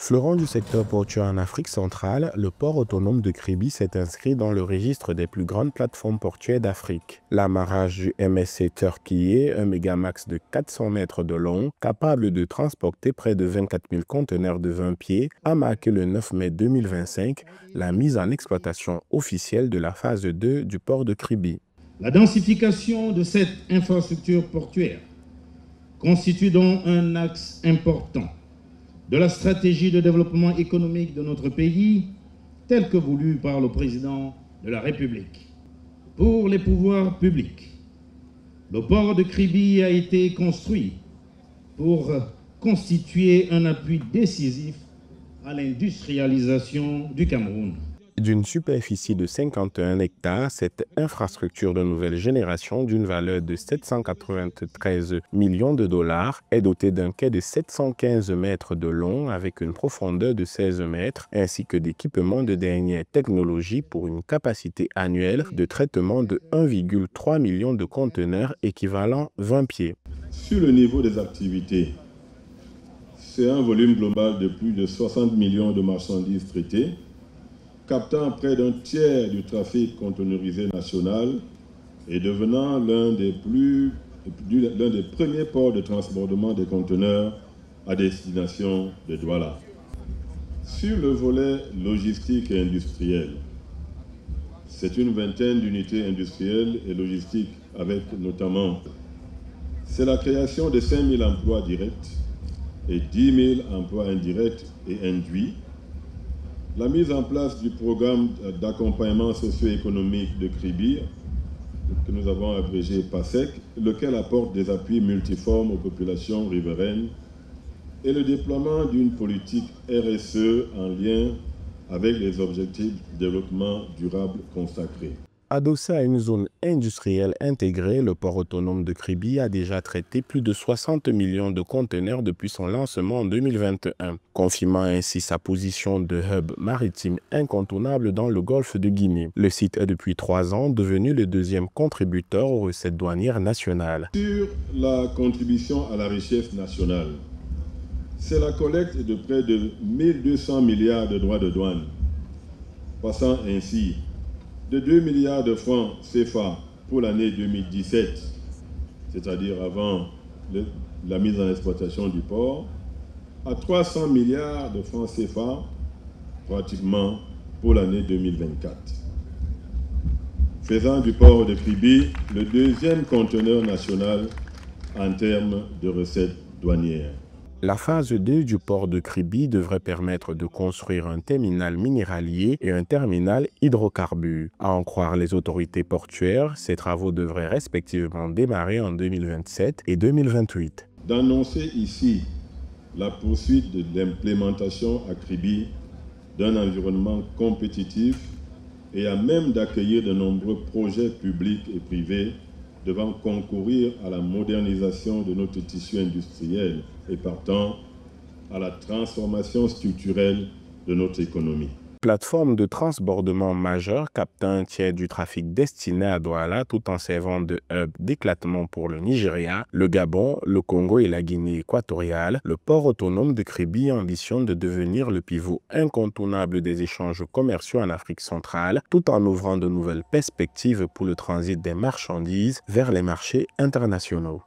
Fleuron du secteur portuaire en Afrique centrale, le port autonome de Kribi s'est inscrit dans le registre des plus grandes plateformes portuaires d'Afrique. L'amarrage du MSC Turquie, un mégamax de 400 mètres de long, capable de transporter près de 24 000 conteneurs de 20 pieds, a marqué le 9 mai 2025 la mise en exploitation officielle de la phase 2 du port de Kribi. La densification de cette infrastructure portuaire constitue donc un axe important de la stratégie de développement économique de notre pays, telle que voulue par le président de la République. Pour les pouvoirs publics, le port de Kribi a été construit pour constituer un appui décisif à l'industrialisation du Cameroun. D'une superficie de 51 hectares, cette infrastructure de nouvelle génération d'une valeur de 793 millions de dollars est dotée d'un quai de 715 mètres de long avec une profondeur de 16 mètres ainsi que d'équipements de dernière technologie pour une capacité annuelle de traitement de 1,3 million de conteneurs équivalent 20 pieds. Sur le niveau des activités, c'est un volume global de plus de 60 millions de marchandises traitées, captant près d'un tiers du trafic conteneurisé national et devenant l'un des premiers ports de transbordement des conteneurs à destination de Douala. Sur le volet logistique et industriel, c'est une vingtaine d'unités industrielles et logistiques avec notamment, c'est la création de 5 000 emplois directs et 10 000 emplois indirects et induits, la mise en place du programme d'accompagnement socio-économique de Kribi, que nous avons abrégé PASEC, lequel apporte des appuis multiformes aux populations riveraines, et le déploiement d'une politique RSE en lien avec les objectifs de développement durable consacrés. Adossé à une zone industrielle intégrée, le port autonome de Kribi a déjà traité plus de 60 millions de conteneurs depuis son lancement en 2021, confirmant ainsi sa position de hub maritime incontournable dans le golfe de Guinée. Le site est depuis 3 ans devenu le deuxième contributeur aux recettes douanières nationales. Sur la contribution à la richesse nationale, c'est la collecte de près de 1200 milliards de droits de douane, passant ainsi de 2 milliards de francs CFA pour l'année 2017, c'est-à-dire avant la mise en exploitation du port, à 300 milliards de francs CFA pratiquement pour l'année 2024. Faisant du port de Kribi le deuxième conteneur national en termes de recettes douanières. La phase 2 du port de Kribi devrait permettre de construire un terminal minéralier et un terminal hydrocarbures. À en croire les autorités portuaires, ces travaux devraient respectivement démarrer en 2027 et 2028. D'annoncer ici la poursuite de l'implémentation à Kribi d'un environnement compétitif et à même d'accueillir de nombreux projets publics et privés devant concourir à la modernisation de notre tissu industriel et partant à la transformation structurelle de notre économie. Plateforme de transbordement majeure captant un tiers du trafic destiné à Douala tout en servant de hub d'éclatement pour le Nigeria, le Gabon, le Congo et la Guinée équatoriale, le port autonome de Kribi ambitionne de devenir le pivot incontournable des échanges commerciaux en Afrique centrale tout en ouvrant de nouvelles perspectives pour le transit des marchandises vers les marchés internationaux.